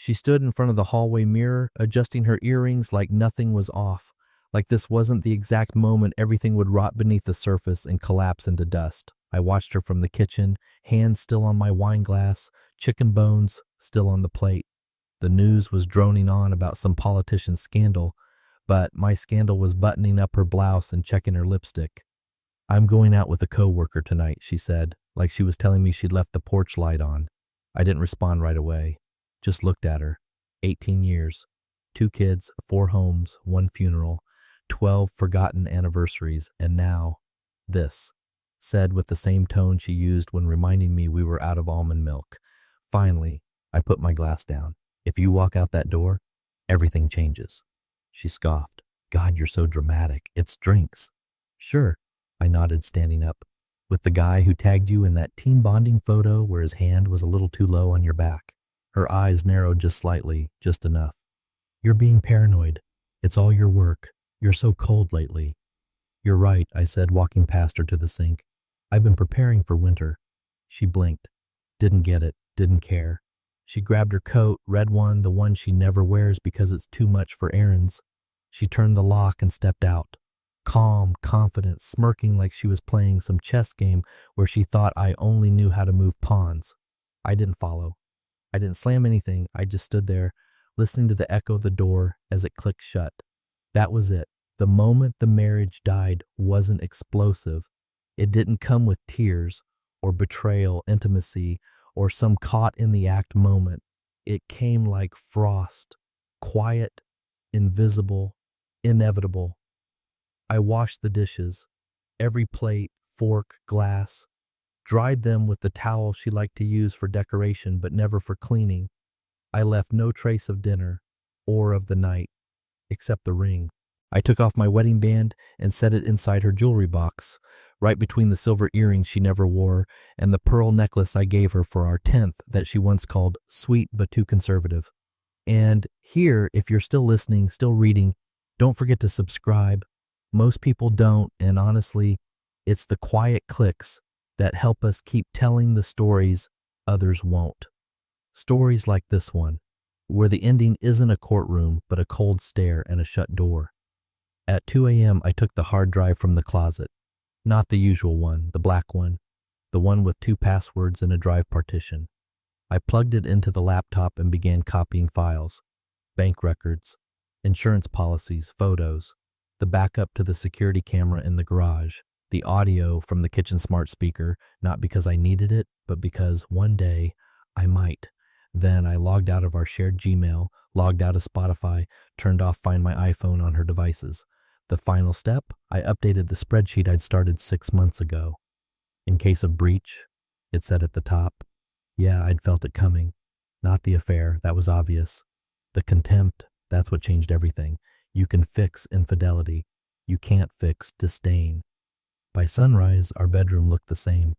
She stood in front of the hallway mirror, adjusting her earrings like nothing was off, like this wasn't the exact moment everything would rot beneath the surface and collapse into dust. I watched her from the kitchen, hands still on my wine glass, chicken bones still on the plate. The news was droning on about some politician's scandal, but my scandal was buttoning up her blouse and checking her lipstick. "I'm going out with a coworker tonight," she said, like she was telling me she'd left the porch light on. I didn't respond right away. Just looked at her. 18 years. 2 kids, 4 homes, 1 funeral, 12 forgotten anniversaries, and now, this, said with the same tone she used when reminding me we were out of almond milk. Finally, I put my glass down. "If you walk out that door, everything changes." She scoffed. "God, you're so dramatic. It's drinks." "Sure," I nodded, standing up. "With the guy who tagged you in that team bonding photo where his hand was a little too low on your back." Her eyes narrowed just slightly, just enough. "You're being paranoid. It's all your work. You're so cold lately." "You're right," I said, walking past her to the sink. "I've been preparing for winter." She blinked. Didn't get it, didn't care. She grabbed her coat, red one, the one she never wears because it's too much for errands. She turned the lock and stepped out. Calm, confident, smirking like she was playing some chess game where she thought I only knew how to move pawns. I didn't follow. I didn't slam anything. I just stood there, listening to the echo of the door as it clicked shut. That was it. The moment the marriage died wasn't explosive. It didn't come with tears or betrayal, intimacy, or some caught-in-the-act moment. It came like frost, quiet, invisible, inevitable. I washed the dishes, every plate, fork, glass, dried them with the towel she liked to use for decoration but never for cleaning. I left no trace of dinner or of the night, except the ring. I took off my wedding band and set it inside her jewelry box, right between the silver earrings she never wore and the pearl necklace I gave her for our 10th that she once called sweet but too conservative. And here, if you're still listening, still reading, don't forget to subscribe. Most people don't, and honestly, it's the quiet clicks that help us keep telling the stories others won't. Stories like this one, where the ending isn't a courtroom, but a cold stare and a shut door. At 2 a.m., I took the hard drive from the closet. Not the usual one, the black one, the one with 2 passwords and a drive partition. I plugged it into the laptop and began copying files. Bank records, insurance policies, photos, the backup to the security camera in the garage, the audio from the kitchen smart speaker, not because I needed it, but because one day I might. Then I logged out of our shared Gmail, logged out of Spotify, turned off Find My iPhone on her devices. The final step, I updated the spreadsheet I'd started 6 months ago. In case of breach, it said at the top. Yeah, I'd felt it coming. Not the affair, that was obvious. The contempt, that's what changed everything. You can fix infidelity. You can't fix disdain. By sunrise, our bedroom looked the same.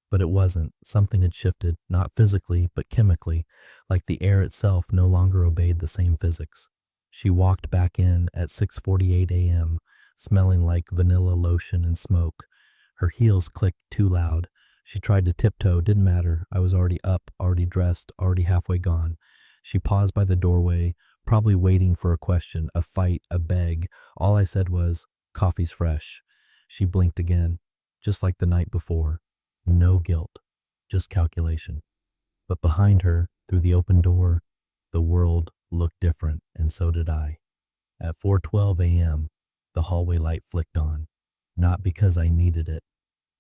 But it wasn't. Something had shifted, not physically, but chemically, like the air itself no longer obeyed the same physics. She walked back in at 6:48 a.m., smelling like vanilla lotion and smoke. Her heels clicked too loud. She tried to tiptoe, didn't matter. I was already up, already dressed, already halfway gone. She paused by the doorway, probably waiting for a question, a fight, a beg. All I said was, "Coffee's fresh." She blinked again, just like the night before. No guilt, just calculation. But behind her, through the open door, the world looked different, and so did I. At 4:12 a.m., the hallway light flicked on, not because I needed it,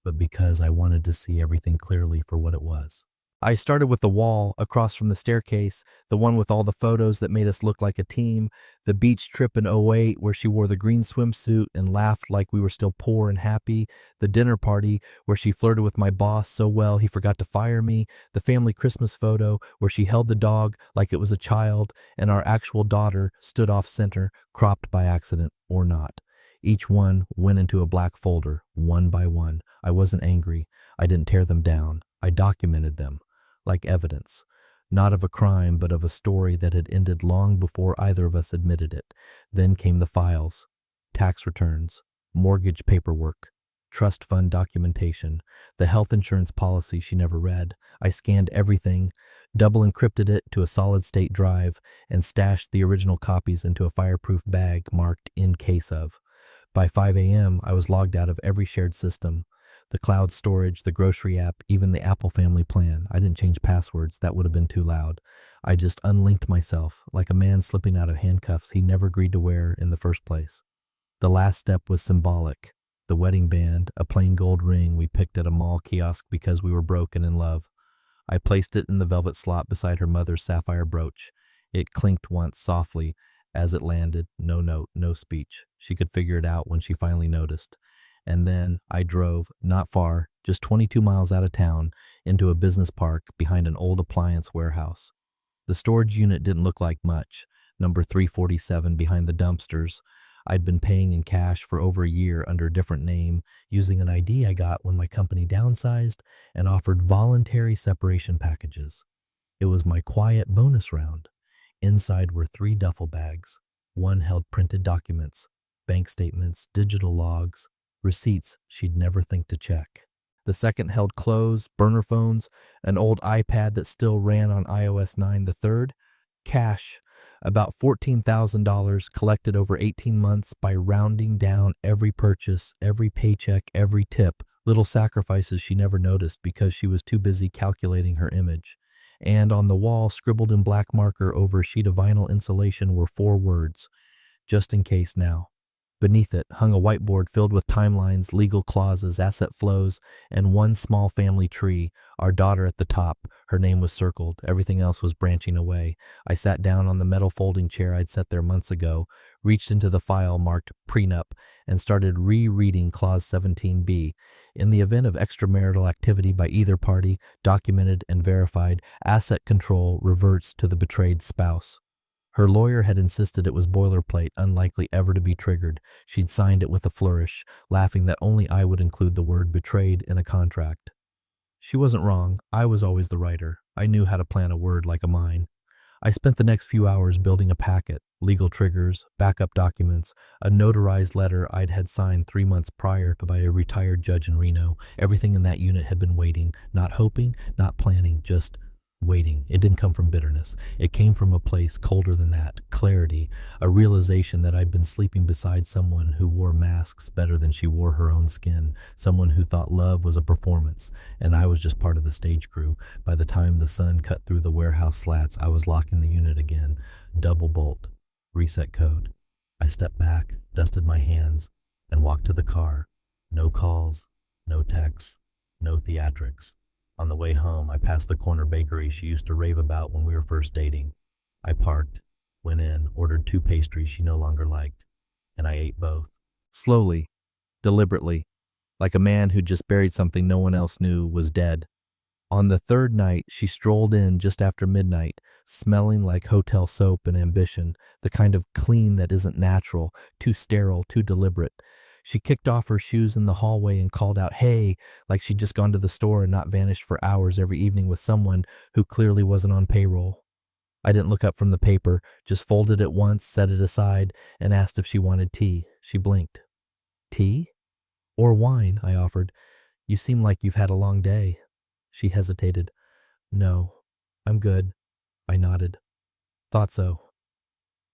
but because I wanted to see everything clearly for what it was. I started with the wall across from the staircase, the one with all the photos that made us look like a team, the beach trip in '08 where she wore the green swimsuit and laughed like we were still poor and happy, the dinner party where she flirted with my boss so well he forgot to fire me, the family Christmas photo where she held the dog like it was a child and our actual daughter stood off center, cropped by accident or not. Each one went into a black folder, one by one. I wasn't angry. I didn't tear them down. I documented them. Like evidence, not of a crime, but of a story that had ended long before either of us admitted it. Then came the files, tax returns, mortgage paperwork, trust fund documentation, the health insurance policy she never read. I scanned everything, double encrypted it to a solid state drive, and stashed the original copies into a fireproof bag marked in case of. By 5 a.m., I was logged out of every shared system. The cloud storage, the grocery app, even the Apple family plan. I didn't change passwords, that would have been too loud. I just unlinked myself, like a man slipping out of handcuffs he never agreed to wear in the first place. The last step was symbolic. The wedding band, a plain gold ring we picked at a mall kiosk because we were broke and in love. I placed it in the velvet slot beside her mother's sapphire brooch. It clinked once softly. As it landed, no note, no speech. She could figure it out when she finally noticed. And then I drove, not far, just 22 miles out of town, into a business park behind an old appliance warehouse. The storage unit didn't look like much, number 347 behind the dumpsters. I'd been paying in cash for over a year under a different name, using an ID I got when my company downsized and offered voluntary separation packages. It was my quiet bonus round. Inside were 3 duffel bags. One held printed documents, bank statements, digital logs, receipts she'd never think to check. The second held clothes, burner phones, an old iPad that still ran on iOS 9. The third, cash, about $14,000 collected over 18 months by rounding down every purchase, every paycheck, every tip, little sacrifices she never noticed because she was too busy calculating her image. And on the wall, scribbled in black marker over a sheet of vinyl insulation, were 4 words, just in case now. Beneath it hung a whiteboard filled with timelines, legal clauses, asset flows, and one small family tree, our daughter at the top. Her name was circled. Everything else was branching away. I sat down on the metal folding chair I'd set there months ago, reached into the file marked prenup, and started rereading Clause 17B. In the event of extramarital activity by either party, documented and verified, asset control reverts to the betrayed spouse. Her lawyer had insisted it was boilerplate, unlikely ever to be triggered. She'd signed it with a flourish, laughing that only I would include the word betrayed in a contract. She wasn't wrong. I was always the writer. I knew how to plan a word like a mine. I spent the next few hours building a packet, legal triggers, backup documents, a notarized letter I'd had signed 3 months prior by a retired judge in Reno. Everything in that unit had been waiting, not hoping, not planning, just waiting. It didn't come from bitterness. It came from a place colder than that, clarity, a realization that I'd been sleeping beside someone who wore masks better than she wore her own skin, someone who thought love was a performance, and I was just part of the stage crew. By the time the sun cut through the warehouse slats, I was locking the unit again. Double bolt. Reset code. I stepped back, dusted my hands, and walked to the car. No calls, no texts, no theatrics. On the way home, I passed the corner bakery she used to rave about when we were first dating. I parked, went in, ordered 2 pastries she no longer liked, and I ate both. Slowly, deliberately, like a man who'd just buried something no one else knew was dead. On the 3rd night, she strolled in just after midnight, smelling like hotel soap and ambition, the kind of clean that isn't natural, too sterile, too deliberate. She kicked off her shoes in the hallway and called out, "Hey," like she'd just gone to the store and not vanished for hours every evening with someone who clearly wasn't on payroll. I didn't look up from the paper, just folded it once, set it aside, and asked if she wanted tea. She blinked. "Tea? Or wine?" I offered. "You seem like you've had a long day." She hesitated. "No, I'm good." I nodded. "Thought so."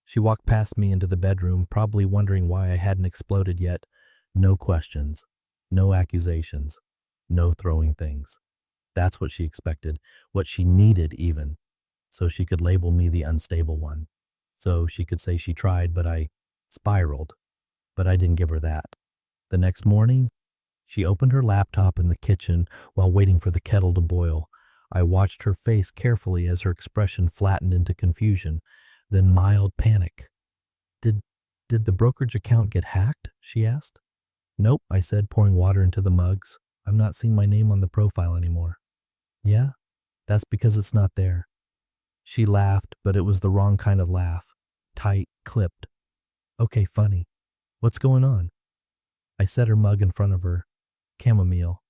She walked past me into the bedroom, probably wondering why I hadn't exploded yet. No questions, no accusations, no throwing things. That's what she expected, what she needed even, so she could label me the unstable one. So she could say she tried, but I spiraled. But I didn't give her that. The next morning, she opened her laptop in the kitchen while waiting for the kettle to boil. I watched her face carefully as her expression flattened into confusion, then mild panic. Did the brokerage account get hacked?" she asked. "Nope," I said, pouring water into the mugs. "I'm not seeing my name on the profile anymore." "Yeah? That's because it's not there." She laughed, but it was the wrong kind of laugh. Tight, clipped. "Okay, funny. What's going on?" I set her mug in front of her. Chamomile.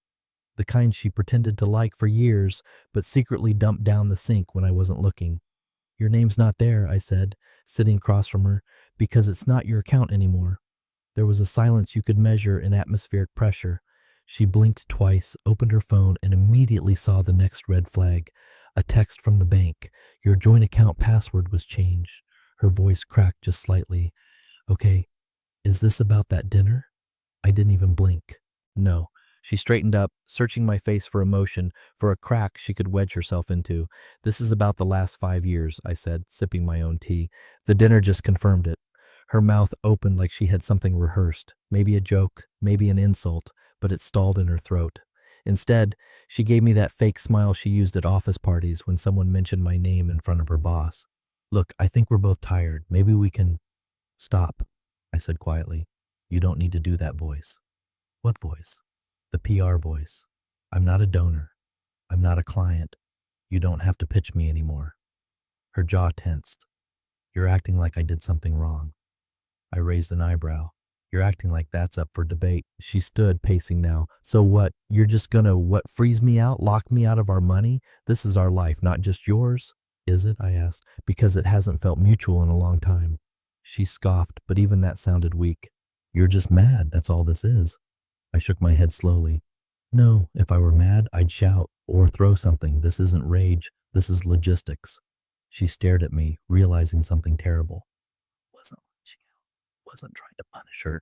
The kind she pretended to like for years, but secretly dumped down the sink when I wasn't looking. "Your name's not there," I said, sitting across from her, "because it's not your account anymore." There was a silence you could measure in atmospheric pressure. She blinked twice, opened her phone, and immediately saw the next red flag. A text from the bank. Your joint account password was changed. Her voice cracked just slightly. Okay, is this about that dinner? I didn't even blink. No. She straightened up, searching my face for emotion, for a crack she could wedge herself into. This is about the last 5 years, I said, sipping my own tea. The dinner just confirmed it. Her mouth opened like she had something rehearsed, maybe a joke, maybe an insult, but it stalled in her throat. Instead, she gave me that fake smile she used at office parties when someone mentioned my name in front of her boss. Look, I think we're both tired. Maybe we can… Stop, I said quietly. You don't need to do that voice. What voice? The PR voice. I'm not a donor. I'm not a client. You don't have to pitch me anymore. Her jaw tensed. You're acting like I did something wrong. I raised an eyebrow. You're acting like that's up for debate. She stood, pacing now. So what? You're just gonna, freeze me out? Lock me out of our money? This is our life, not just yours? Is it? I asked, because it hasn't felt mutual in a long time. She scoffed, but even that sounded weak. You're just mad, that's all this is. I shook my head slowly. No, if I were mad, I'd shout or throw something. This isn't rage, this is logistics. She stared at me, realizing something terrible. Wasn't trying to punish her.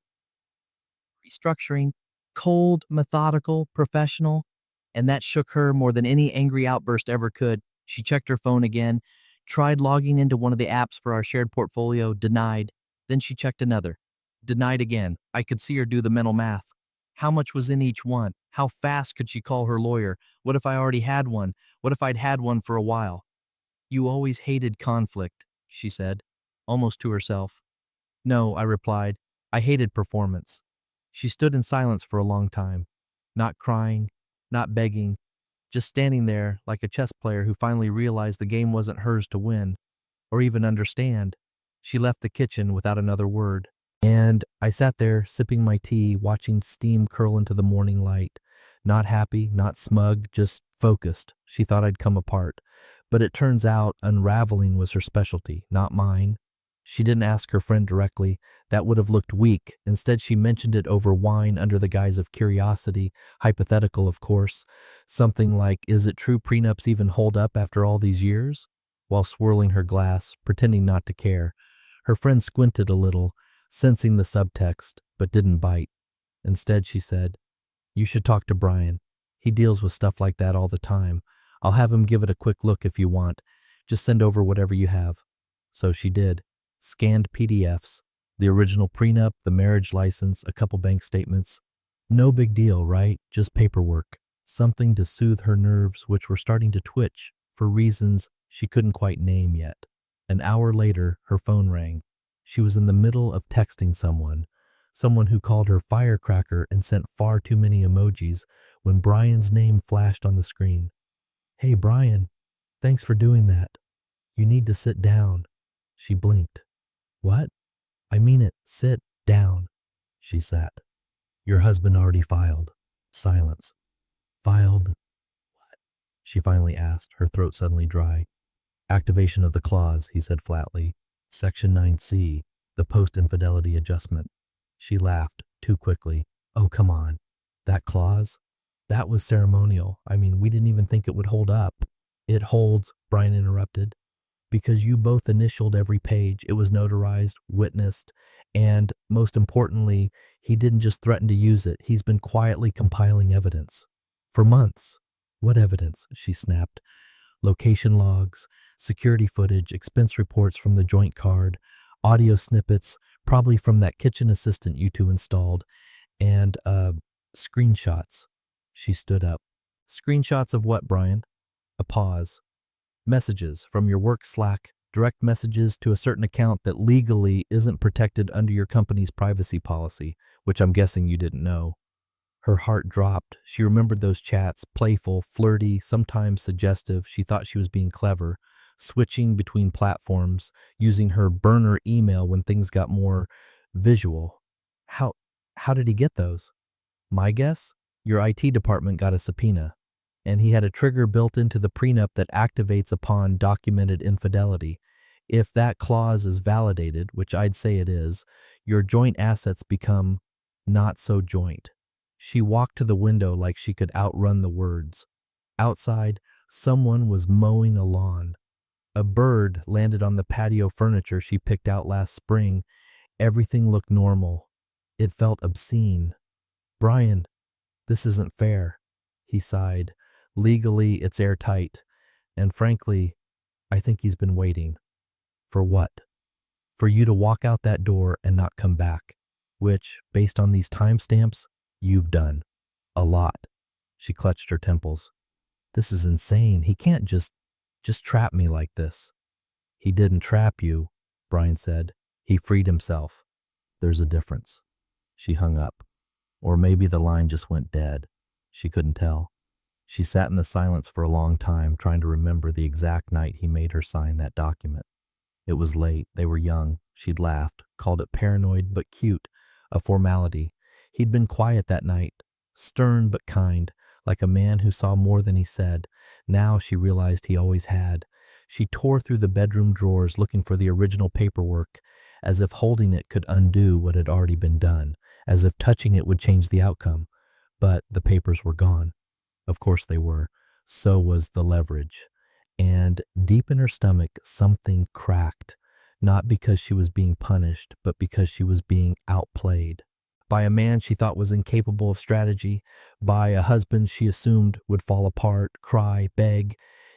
Restructuring, cold, methodical, professional, and that shook her more than any angry outburst ever could. She checked her phone again, tried logging into one of the apps for our shared portfolio, denied. Then she checked another. Denied again. I could see her do the mental math. How much was in each one? How fast could she call her lawyer? What if I already had one? What if I'd had one for a while? You always hated conflict, she said, almost to herself. No, I replied. I hated performance. She stood in silence for a long time, not crying, not begging, just standing there like a chess player who finally realized the game wasn't hers to win, or even understand. She left the kitchen without another word. And I sat there, sipping my tea, watching steam curl into the morning light. Not happy, not smug, just focused. She thought I'd come apart. But it turns out unraveling was her specialty, not mine. She didn't ask her friend directly. That would have looked weak. Instead, she mentioned it over wine under the guise of curiosity, hypothetical, of course. Something like, is it true prenups even hold up after all these years? While swirling her glass, pretending not to care. Her friend squinted a little, sensing the subtext, but didn't bite. Instead, she said, you should talk to Brian. He deals with stuff like that all the time. I'll have him give it a quick look if you want. Just send over whatever you have. So she did. Scanned PDFs, the original prenup, the marriage license, a couple bank statements. No big deal, right? Just paperwork. Something to soothe her nerves, which were starting to twitch for reasons she couldn't quite name yet. An hour later, her phone rang. She was in the middle of texting someone who called her firecracker and sent far too many emojis when Brian's name flashed on the screen. Hey, Brian, thanks for doing that. You need to sit down. She blinked. What? I mean it. Sit down. She sat. Your husband already filed. Silence. Filed what? She finally asked, her throat suddenly dry. Activation of the clause, he said flatly. Section 9C, the post-infidelity adjustment. She laughed, too quickly. Oh, come on. That clause? That was ceremonial. I mean, we didn't even think it would hold up. It holds, Brian interrupted. Because you both initialed every page. It was notarized, witnessed, and most importantly, he didn't just threaten to use it. He's been quietly compiling evidence. For months. What evidence? She snapped. Location logs, security footage, expense reports from the joint card, audio snippets, probably from that kitchen assistant you two installed, and screenshots. She stood up. Screenshots of what, Brian? A pause. Messages from your work Slack, direct messages to a certain account that legally isn't protected under your company's privacy policy, which I'm guessing you didn't know. Her heart dropped. She remembered those chats, playful, flirty, sometimes suggestive. She thought she was being clever, switching between platforms, using her burner email when things got more visual. How did he get those? My guess? Your IT department got a subpoena. And he had a trigger built into the prenup that activates upon documented infidelity. If that clause is validated, which I'd say it is, your joint assets become not so joint. She walked to the window like she could outrun the words. Outside, someone was mowing a lawn. A bird landed on the patio furniture she picked out last spring. Everything looked normal. It felt obscene. "Brian, this isn't fair," he sighed. "Legally, it's airtight. And frankly, I think he's been waiting." "For what?" "For you to walk out that door and not come back. Which, based on these timestamps, you've done. A lot." She clutched her temples. "This is insane. He can't just trap me like this." "He didn't trap you," Brian said. "He freed himself. There's a difference." She hung up. Or maybe the line just went dead. She couldn't tell. She sat in the silence for a long time, trying to remember the exact night he made her sign that document. It was late. They were young. She'd laughed, called it paranoid but cute, a formality. He'd been quiet that night, stern but kind, like a man who saw more than he said. Now she realized he always had. She tore through the bedroom drawers looking for the original paperwork, as if holding it could undo what had already been done, as if touching it would change the outcome. But the papers were gone. Of course they were. So was the leverage. And deep in her stomach, something cracked, not because she was being punished, but because she was being outplayed. By a man she thought was incapable of strategy, by a husband she assumed would fall apart, cry, beg.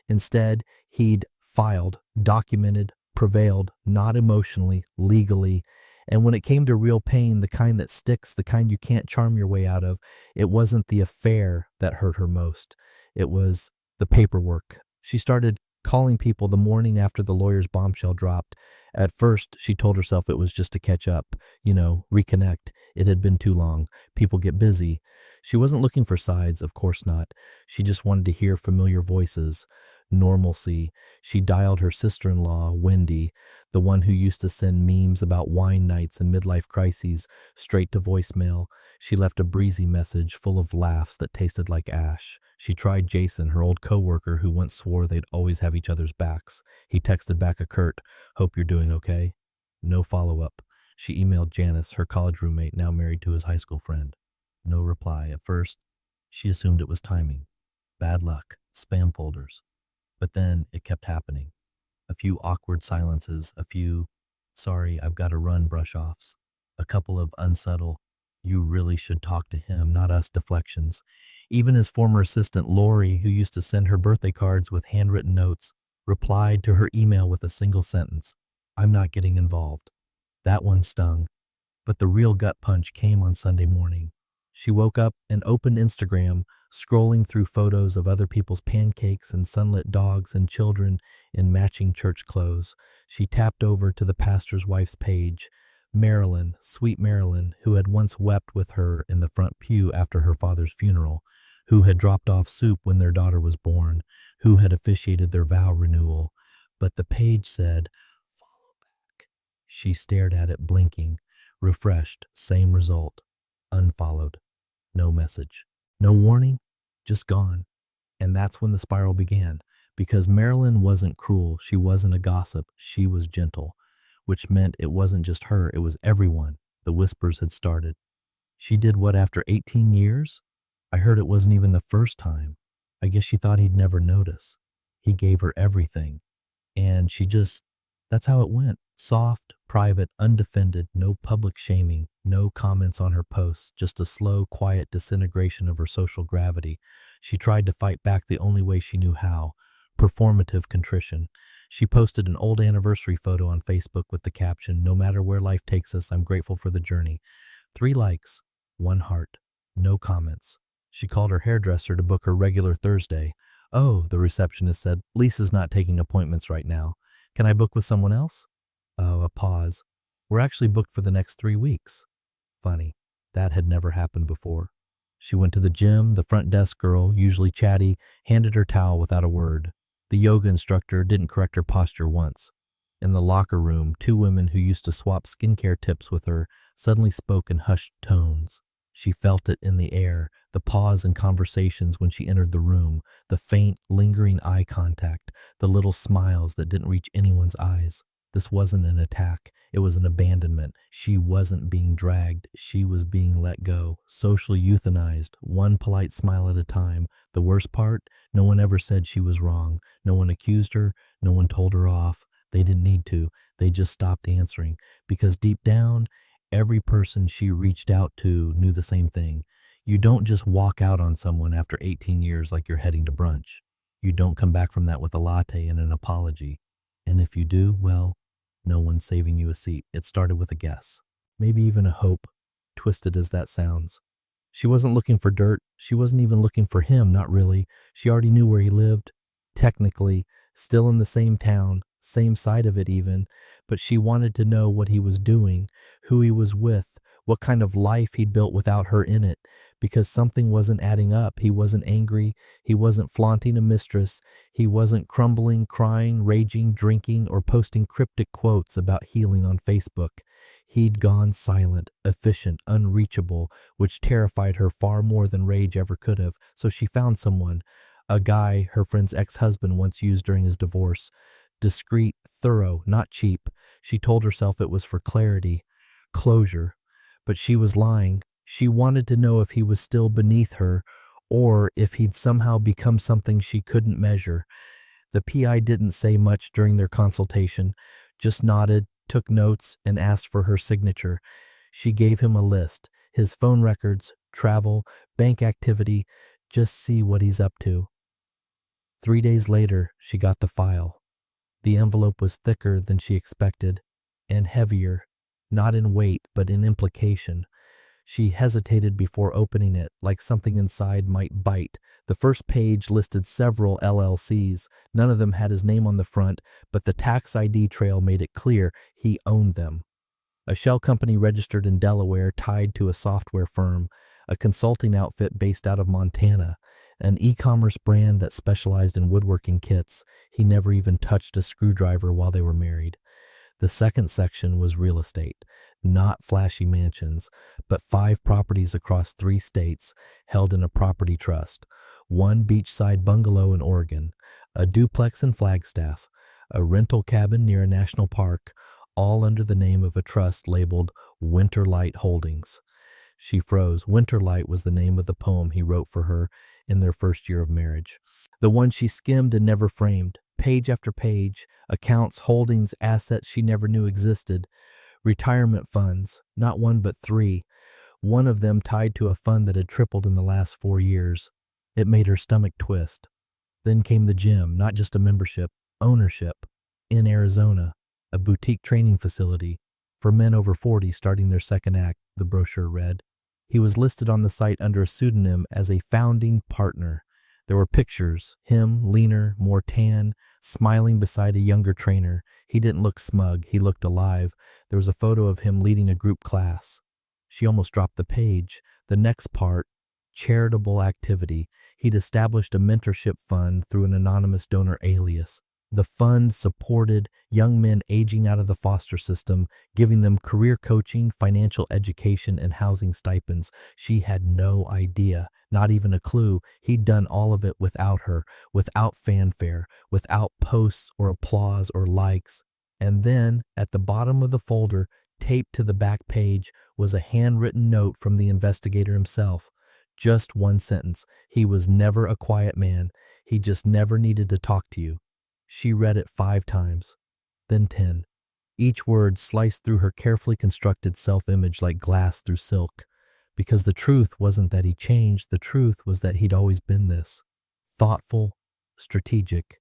Instead, he'd filed, documented, prevailed, not emotionally, legally. And when it came to real pain, the kind that sticks, the kind you can't charm your way out of, it wasn't the affair that hurt her most. It was the paperwork. She started calling people the morning after the lawyer's bombshell dropped. At first, she told herself it was just to catch up, reconnect. It had been too long. People get busy. She wasn't looking for sides, of course not. She just wanted to hear familiar voices. Normalcy. She dialed her sister-in-law, Wendy, the one who used to send memes about wine nights and midlife crises, straight to voicemail. She left a breezy message full of laughs that tasted like ash. She tried Jason, her old coworker who once swore they'd always have each other's backs. He texted back a curt, "Hope you're doing okay." No follow-up. She emailed Janice, her college roommate, now married to his high school friend. No reply. At first, she assumed it was timing. Bad luck. Spam folders. But then it kept happening. A few awkward silences, a few, "Sorry, I've got to run" brush-offs, a couple of unsubtle, "You really should talk to him, not us" deflections. Even his former assistant, Lori, who used to send her birthday cards with handwritten notes, replied to her email with a single sentence, "I'm not getting involved." That one stung. But the real gut punch came on Sunday morning. She woke up and opened Instagram, scrolling through photos of other people's pancakes and sunlit dogs and children in matching church clothes. She tapped over to the pastor's wife's page. Marilyn, sweet Marilyn, who had once wept with her in the front pew after her father's funeral, who had dropped off soup when their daughter was born, who had officiated their vow renewal. But the page said, "Follow back." She stared at it, blinking. Refreshed, same result. Unfollowed. No message. No warning, just gone. And that's when the spiral began, because Marilyn wasn't cruel, she wasn't a gossip, she was gentle, which meant it wasn't just her, it was everyone. The whispers had started. She did what after 18 years? I heard it wasn't even the first time. I guess she thought he'd never notice. He gave her everything. And that's how it went. Soft, private, undefended, no public shaming, no comments on her posts, just a slow, quiet disintegration of her social gravity. She tried to fight back the only way she knew how, performative contrition. She posted an old anniversary photo on Facebook with the caption, "No matter where life takes us, I'm grateful for the journey." 3 likes, 1 heart, no comments. She called her hairdresser to book her regular Thursday. "Oh," the receptionist said, "Lisa's not taking appointments right now. Can I book with someone else?" Oh, a pause. "We're actually booked for the next 3 weeks." Funny. That had never happened before. She went to the gym. The front desk girl, usually chatty, handed her towel without a word. The yoga instructor didn't correct her posture once. In the locker room, 2 women who used to swap skincare tips with her suddenly spoke in hushed tones. She felt it in the air, the pause in conversations when she entered the room, the faint, lingering eye contact, the little smiles that didn't reach anyone's eyes. This wasn't an attack. It was an abandonment. She wasn't being dragged. She was being let go, socially euthanized, one polite smile at a time. The worst part, no one ever said she was wrong. No one accused her. No one told her off. They didn't need to. They just stopped answering. Because deep down, every person she reached out to knew the same thing. You don't just walk out on someone after 18 years like you're heading to brunch. You don't come back from that with a latte and an apology. And if you do, well, no one's saving you a seat. It started with a guess, maybe even a hope, twisted as that sounds. She wasn't looking for dirt. She wasn't even looking for him, not really. She already knew where he lived, technically, still in the same town, same side of it even, but she wanted to know what he was doing, who he was with, what kind of life he'd built without her in it, because something wasn't adding up. He wasn't angry. He wasn't flaunting a mistress. He wasn't crumbling, crying, raging, drinking, or posting cryptic quotes about healing on Facebook. He'd gone silent, efficient, unreachable, which terrified her far more than rage ever could have. So she found someone, a guy her friend's ex-husband once used during his divorce. Discreet, thorough, not cheap. She told herself it was for clarity, closure. But she was lying. She wanted to know if he was still beneath her or if he'd somehow become something she couldn't measure. The PI didn't say much during their consultation, just nodded, took notes, and asked for her signature. She gave him a list, his phone records, travel, bank activity, just see what he's up to. 3 days later, she got the file. The envelope was thicker than she expected, and heavier, not in weight but in implication. She hesitated before opening it, like something inside might bite. The first page listed several LLCs. None of them had his name on the front, but the tax ID trail made it clear he owned them. A shell company registered in Delaware tied to a software firm, a consulting outfit based out of Montana, an e-commerce brand that specialized in woodworking kits. He never even touched a screwdriver while they were married. The second section was real estate, not flashy mansions, but 5 properties across 3 states held in a property trust, 1 beachside bungalow in Oregon, a duplex in Flagstaff, a rental cabin near a national park, all under the name of a trust labeled Winterlight Holdings. She froze. Winterlight was the name of the poem he wrote for her in their first year of marriage. The one she skimmed and never framed. Page after page, accounts, holdings, assets she never knew existed. Retirement funds, not 1 but 3. One of them tied to a fund that had tripled in the last 4 years. It made her stomach twist. Then came the gym, not just a membership, ownership. In Arizona, a boutique training facility for men over 40 starting their second act, the brochure read. He was listed on the site under a pseudonym as a founding partner. There were pictures, him, leaner, more tan, smiling beside a younger trainer. He didn't look smug, he looked alive. There was a photo of him leading a group class. She almost dropped the page. The next part, charitable activity. He'd established a mentorship fund through an anonymous donor alias. The fund supported young men aging out of the foster system, giving them career coaching, financial education, and housing stipends. She had no idea, not even a clue. He'd done all of it without her, without fanfare, without posts or applause or likes. And then, at the bottom of the folder, taped to the back page, was a handwritten note from the investigator himself. Just 1 sentence. He was never a quiet man. He just never needed to talk to you. She read it 5 times, then 10. Each word sliced through her carefully constructed self-image like glass through silk. Because the truth wasn't that he changed, the truth was that he'd always been this. Thoughtful, strategic,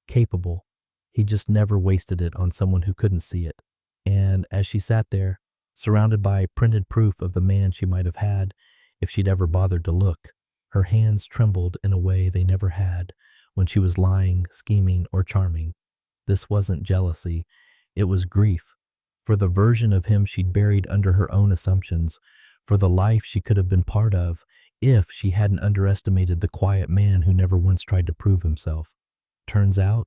capable. He just never wasted it on someone who couldn't see it. And as she sat there, surrounded by printed proof of the man she might have had if she'd ever bothered to look, her hands trembled in a way they never had when she was lying, scheming, or charming. This wasn't jealousy. It was grief. For the version of him she'd buried under her own assumptions. For the life she could have been part of if she hadn't underestimated the quiet man who never once tried to prove himself. Turns out,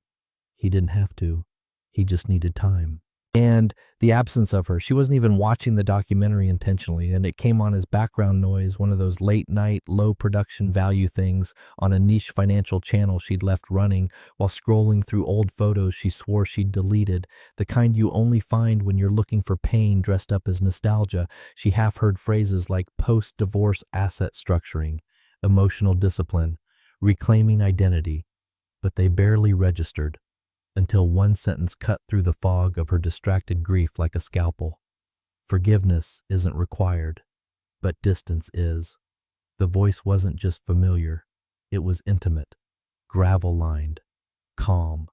he didn't have to. He just needed time. And the absence of her. She wasn't even watching the documentary intentionally, and it came on as background noise, one of those late night, low production value things on a niche financial channel she'd left running while scrolling through old photos she swore she'd deleted, the kind you only find when you're looking for pain dressed up as nostalgia. She half heard phrases like post-divorce asset structuring, emotional discipline, reclaiming identity, but they barely registered until one sentence cut through the fog of her distracted grief like a scalpel. Forgiveness isn't required, but distance is. The voice wasn't just familiar, it was intimate, gravel-lined, calm,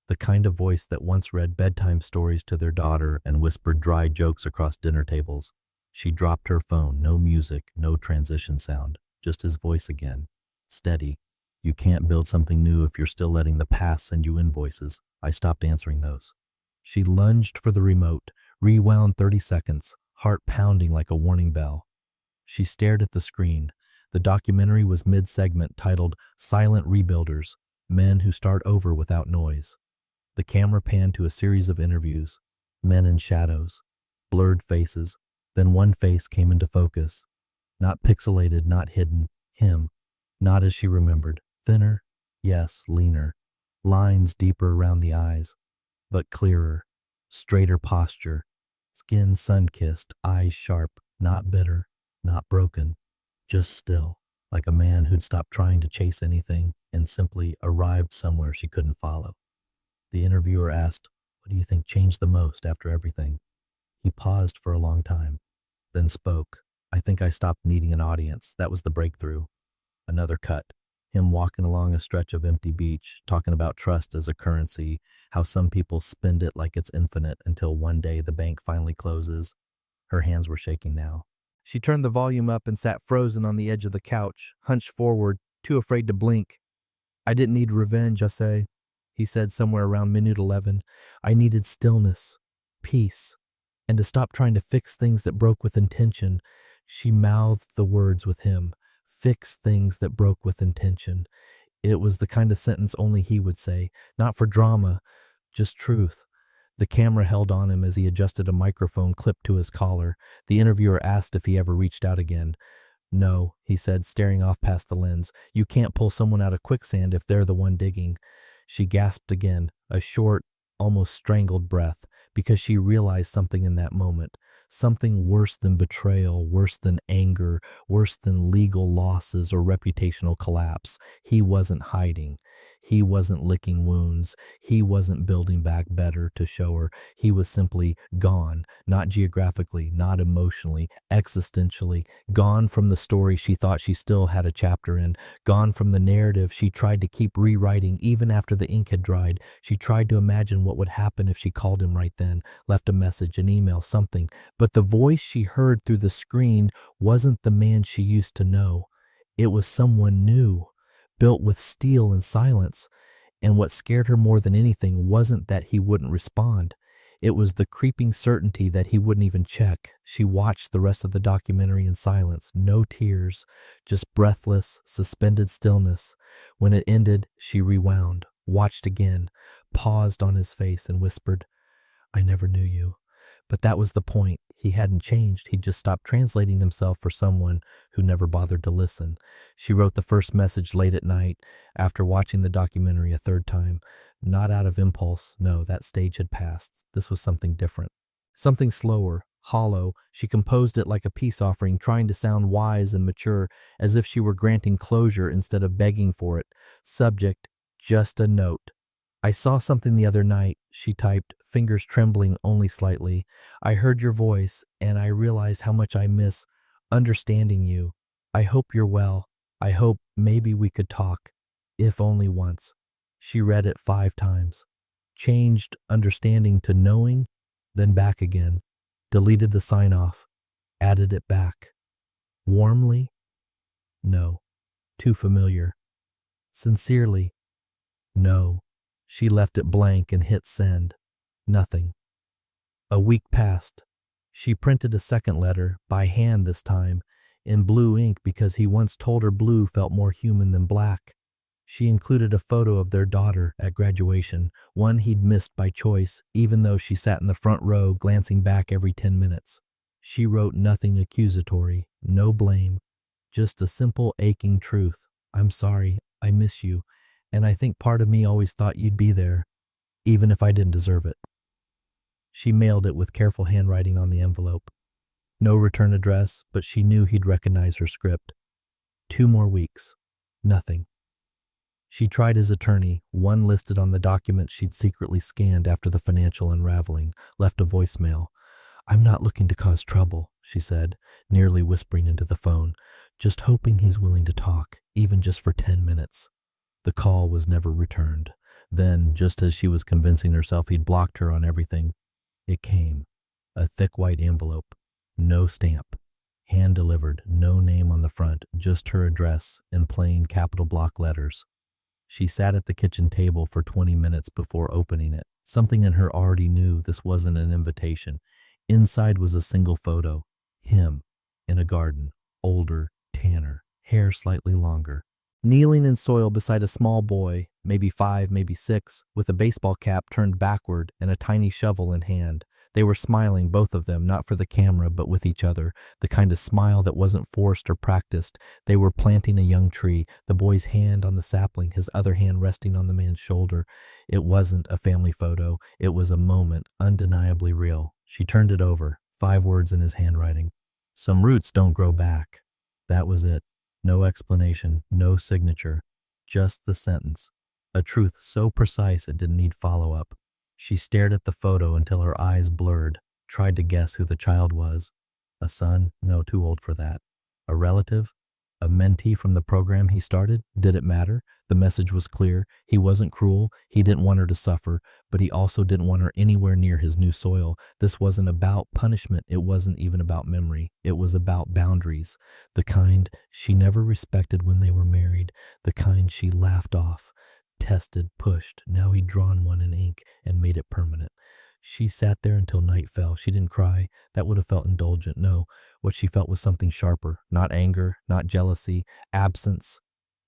the kind of voice that once read bedtime stories to their daughter and whispered dry jokes across dinner tables. She dropped her phone, no music, no transition sound, just his voice again, steady. You can't build something new if you're still letting the past send you invoices. I stopped answering those. She lunged for the remote, rewound 30 seconds, heart pounding like a warning bell. She stared at the screen. The documentary was mid-segment titled Silent Rebuilders, Men Who Start Over Without Noise. The camera panned to a series of interviews, men in shadows, blurred faces, then one face came into focus. Not pixelated, not hidden, him. Not as she remembered. Thinner, yes, leaner. Lines deeper around the eyes, but clearer. Straighter posture. Skin sun-kissed, eyes sharp, not bitter, not broken. Just still, like a man who'd stopped trying to chase anything and simply arrived somewhere she couldn't follow. The interviewer asked, "What do you think changed the most after everything?" He paused for a long time, then spoke. "I think I stopped needing an audience. That was the breakthrough." Another cut. Him walking along a stretch of empty beach, talking about trust as a currency, how some people spend it like it's infinite until one day the bank finally closes. Her hands were shaking now. She turned the volume up and sat frozen on the edge of the couch, hunched forward, too afraid to blink. "I didn't need revenge, I say," he said somewhere around minute 11. "I needed stillness, peace, and to stop trying to fix things that broke with intention." She mouthed the words with him. Fix things that broke with intention. It was the kind of sentence only he would say, not for drama, just truth. The camera held on him as he adjusted a microphone clipped to his collar. The interviewer asked if he ever reached out again. "No," he said, staring off past the lens. "You can't pull someone out of quicksand if they're the one digging." She gasped again, a short, almost strangled breath, because she realized something in that moment. Something worse than betrayal, worse than anger, worse than legal losses or reputational collapse. He wasn't hiding. He wasn't licking wounds. He wasn't building back better to show her. He was simply gone, not geographically, not emotionally, existentially, gone from the story she thought she still had a chapter in, gone from the narrative she tried to keep rewriting even after the ink had dried. She tried to imagine what would happen if she called him right then, left a message, an email, something. But the voice she heard through the screen wasn't the man she used to know. It was someone new, built with steel and silence. And what scared her more than anything wasn't that he wouldn't respond. It was the creeping certainty that he wouldn't even check. She watched the rest of the documentary in silence, no tears, just breathless, suspended stillness. When it ended, she rewound, watched again, paused on his face and whispered, "I never knew you." But that was the point. He hadn't changed. He'd just stopped translating himself for someone who never bothered to listen. She wrote the first message late at night after watching the documentary a third time. Not out of impulse. No, that stage had passed. This was something different. Something slower, hollow. She composed it like a peace offering, trying to sound wise and mature, as if she were granting closure instead of begging for it. Subject, just a note. "I saw something the other night," she typed, fingers trembling only slightly. "I heard your voice, and I realized how much I miss understanding you. I hope you're well. I hope maybe we could talk, if only once." She read it 5 times. Changed understanding to knowing, then back again. Deleted the sign-off. Added it back. Warmly? No. Too familiar. Sincerely? No. She left it blank and hit send. Nothing. A week passed. She printed a second letter, by hand this time, in blue ink because he once told her blue felt more human than black. She included a photo of their daughter at graduation, one he'd missed by choice, even though she sat in the front row glancing back every 10 minutes. She wrote nothing accusatory, no blame, just a simple aching truth. I'm sorry, I miss you, and I think part of me always thought you'd be there, even if I didn't deserve it. She mailed it with careful handwriting on the envelope. No return address, but she knew he'd recognize her script. 2 more weeks. Nothing. She tried his attorney, one listed on the document she'd secretly scanned after the financial unraveling, left a voicemail. I'm not looking to cause trouble, she said, nearly whispering into the phone, just hoping he's willing to talk, even just for 10 minutes. The call was never returned. Then, just as she was convincing herself he'd blocked her on everything, it came. A thick white envelope. No stamp. Hand-delivered, no name on the front, just her address in plain capital block letters. She sat at the kitchen table for 20 minutes before opening it. Something in her already knew this wasn't an invitation. Inside was a single photo. Him, in a garden, older, tanner, hair slightly longer, kneeling in soil beside a small boy, maybe 5, maybe 6, with a baseball cap turned backward and a tiny shovel in hand. They were smiling, both of them, not for the camera, but with each other, the kind of smile that wasn't forced or practiced. They were planting a young tree, the boy's hand on the sapling, his other hand resting on the man's shoulder. It wasn't a family photo. It was a moment, undeniably real. She turned it over, 5 words in his handwriting. Some roots don't grow back. That was it. No explanation, no signature, just the sentence. A truth so precise it didn't need follow-up. She stared at the photo until her eyes blurred, tried to guess who the child was. A son? No, too old for that. A relative? A mentee from the program he started? Did it matter? The message was clear. He wasn't cruel. He didn't want her to suffer, but he also didn't want her anywhere near his new soil. This wasn't about punishment. It wasn't even about memory. It was about boundaries. The kind she never respected when they were married. The kind she laughed off. Tested, pushed. Now he'd drawn one in ink and made it permanent. She sat there until night fell. She didn't cry. That would have felt indulgent. No, what she felt was something sharper. Not anger, not jealousy, absence.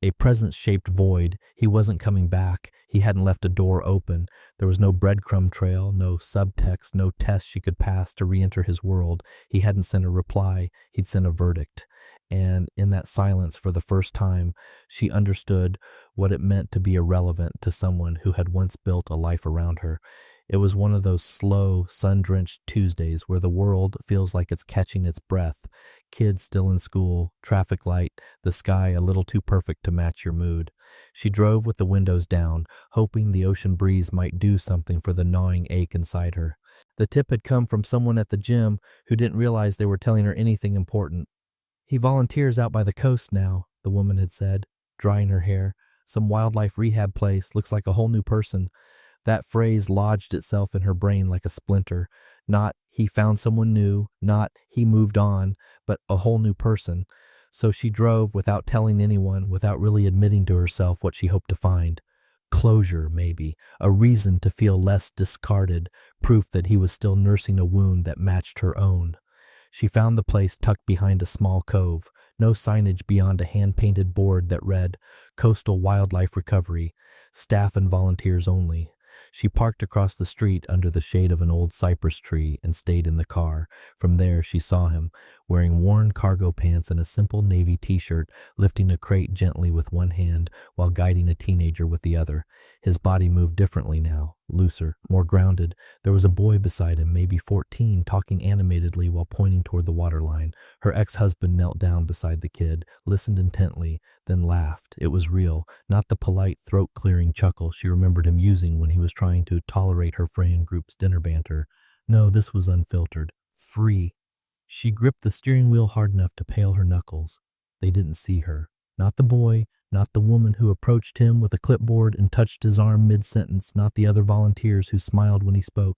A presence-shaped void. He wasn't coming back. He hadn't left a door open. There was no breadcrumb trail, no subtext, no test she could pass to re-enter his world. He hadn't sent a reply. He'd sent a verdict. And in that silence, for the first time, she understood what it meant to be irrelevant to someone who had once built a life around her. It was one of those slow, sun-drenched Tuesdays where the world feels like it's catching its breath. Kids still in school, traffic light, the sky a little too perfect to match your mood. She drove with the windows down, hoping the ocean breeze might do something for the gnawing ache inside her. The tip had come from someone at the gym who didn't realize they were telling her anything important. He volunteers out by the coast now, the woman had said, drying her hair. Some wildlife rehab place, looks like a whole new person. That phrase lodged itself in her brain like a splinter. Not he found someone new, not he moved on, but a whole new person. So she drove without telling anyone, without really admitting to herself what she hoped to find. Closure, maybe, a reason to feel less discarded, proof that he was still nursing a wound that matched her own. She found the place tucked behind a small cove, no signage beyond a hand-painted board that read, Coastal Wildlife Recovery, staff and volunteers only. She parked across the street under the shade of an old cypress tree and stayed in the car. From there, she saw him, wearing worn cargo pants and a simple navy t-shirt, lifting a crate gently with one hand while guiding a teenager with the other. His body moved differently now, looser, more grounded. There was a boy beside him, maybe 14, talking animatedly while pointing toward the waterline. Her ex-husband knelt down beside the kid, listened intently, then laughed. It was real, not the polite, throat-clearing chuckle she remembered him using when he was trying to tolerate her friend group's dinner banter. No, this was unfiltered, free. She gripped the steering wheel hard enough to pale her knuckles. They didn't see her. Not the boy, not the woman who approached him with a clipboard and touched his arm mid-sentence, not the other volunteers who smiled when he spoke.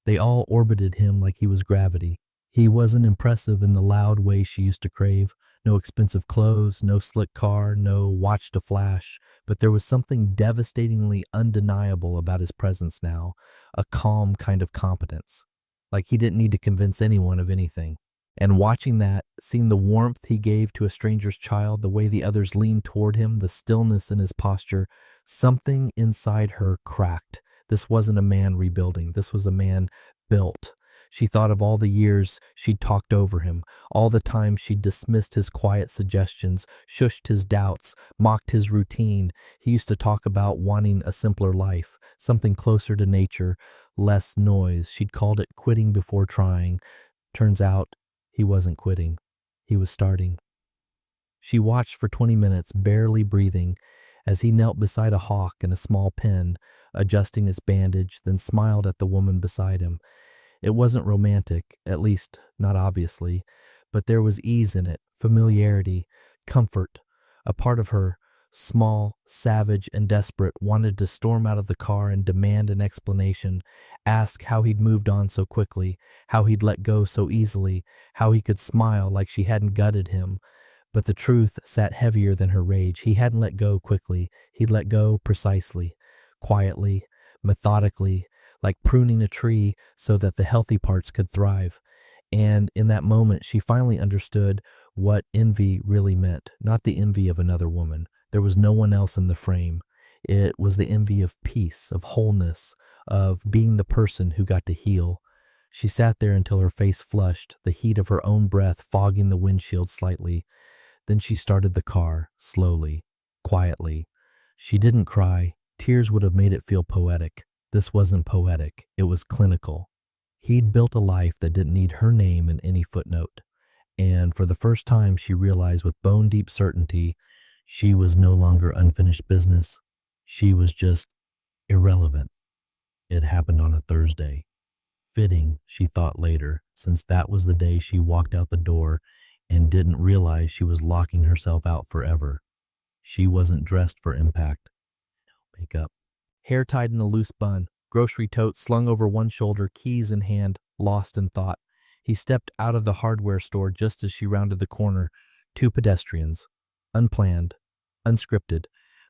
They all orbited him like he was gravity. He wasn't impressive in the loud way she used to crave. No expensive clothes, no slick car, no watch to flash. But there was something devastatingly undeniable about his presence now, a calm kind of competence. Like he didn't need to convince anyone of anything. And watching that, seeing the warmth he gave to a stranger's child, the way the others leaned toward him, the stillness in his posture, something inside her cracked. This wasn't a man rebuilding. This was a man built. She thought of all the years she'd talked over him, all the times she'd dismissed his quiet suggestions, shushed his doubts, mocked his routine. He used to talk about wanting a simpler life, something closer to nature, less noise. She'd called it quitting before trying. Turns out he wasn't quitting. He was starting. She watched for 20 minutes, barely breathing, as he knelt beside a hawk in a small pen, adjusting his bandage, then smiled at the woman beside him. It wasn't romantic, at least not obviously, but there was ease in it, familiarity, comfort. A part of her, small, savage, and desperate, wanted to storm out of the car and demand an explanation, ask how he'd moved on so quickly, how he'd let go so easily, how he could smile like she hadn't gutted him. But the truth sat heavier than her rage. He hadn't let go quickly. He'd let go precisely, quietly, methodically, like pruning a tree so that the healthy parts could thrive. And in that moment, she finally understood what envy really meant, not the envy of another woman. There was no one else in the frame. It was the envy of peace, of wholeness, of being the person who got to heal. She sat there until her face flushed, the heat of her own breath fogging the windshield slightly. Then she started the car, slowly, quietly. She didn't cry. Tears would have made it feel poetic. This wasn't poetic. It was clinical. He'd built a life that didn't need her name in any footnote. And for the first time, she realized with bone-deep certainty, she was no longer unfinished business. She was just irrelevant. It happened on a Thursday. Fitting, she thought later, since that was the day she walked out the door and didn't realize she was locking herself out forever. She wasn't dressed for impact. No makeup. Hair tied in a loose bun, grocery tote slung over one shoulder, keys in hand, lost in thought. He stepped out of the hardware store just as she rounded the corner. Two pedestrians. Unplanned. Unscripted.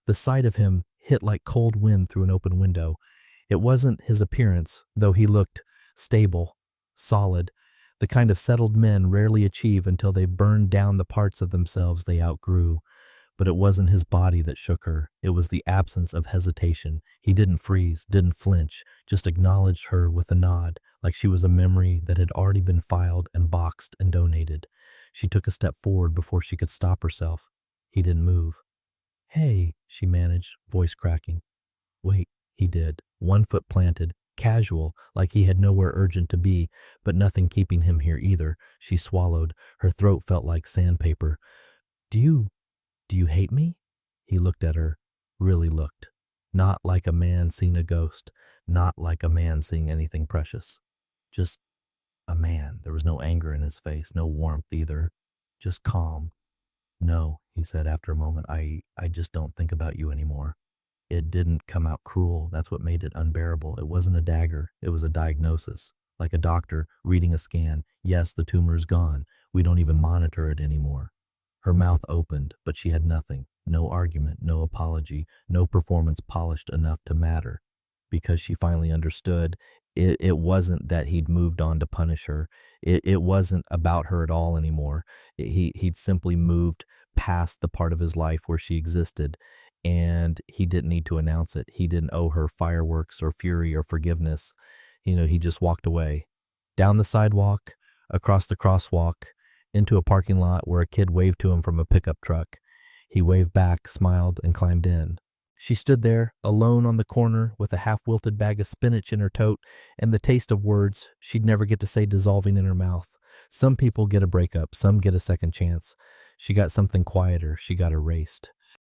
The sight of him hit like cold wind through an open window. It wasn't his appearance, though he looked stable, solid, the kind of settled men rarely achieve until they burned down the parts of themselves they outgrew. But it wasn't his body that shook her. It was the absence of hesitation. He didn't freeze, didn't flinch, just acknowledged her with a nod, like she was a memory that had already been filed and boxed and donated. She took a step forward before she could stop herself. He didn't move. "Hey," she managed, voice cracking. "Wait," he did, one foot planted, casual, like he had nowhere urgent to be, but nothing keeping him here either. She swallowed. Her throat felt like sandpaper. Do you hate me?" He looked at her, really looked. Not like a man seeing a ghost, not like a man seeing anything precious. Just a man. There was no anger in his face, no warmth either, just calm. "No," he said after a moment, I just don't think about you anymore." It didn't come out cruel. That's what made it unbearable. It wasn't a dagger. It was a diagnosis. Like a doctor reading a scan. Yes, the tumor is gone. We don't even monitor it anymore. Her mouth opened, but she had nothing. No argument, no apology, no performance polished enough to matter. Because she finally understood, it wasn't that he'd moved on to punish her. It wasn't about her at all anymore. He'd simply moved past the part of his life where she existed, and he didn't need to announce it. He didn't owe her fireworks or fury or forgiveness. He just walked away. Down the sidewalk, across the crosswalk, into a parking lot where a kid waved to him from a pickup truck. He waved back, smiled, and climbed in. She stood there, alone on the corner, with a half-wilted bag of spinach in her tote and the taste of words she'd never get to say dissolving in her mouth. Some people get a breakup, some get a second chance. She got something quieter. She got erased.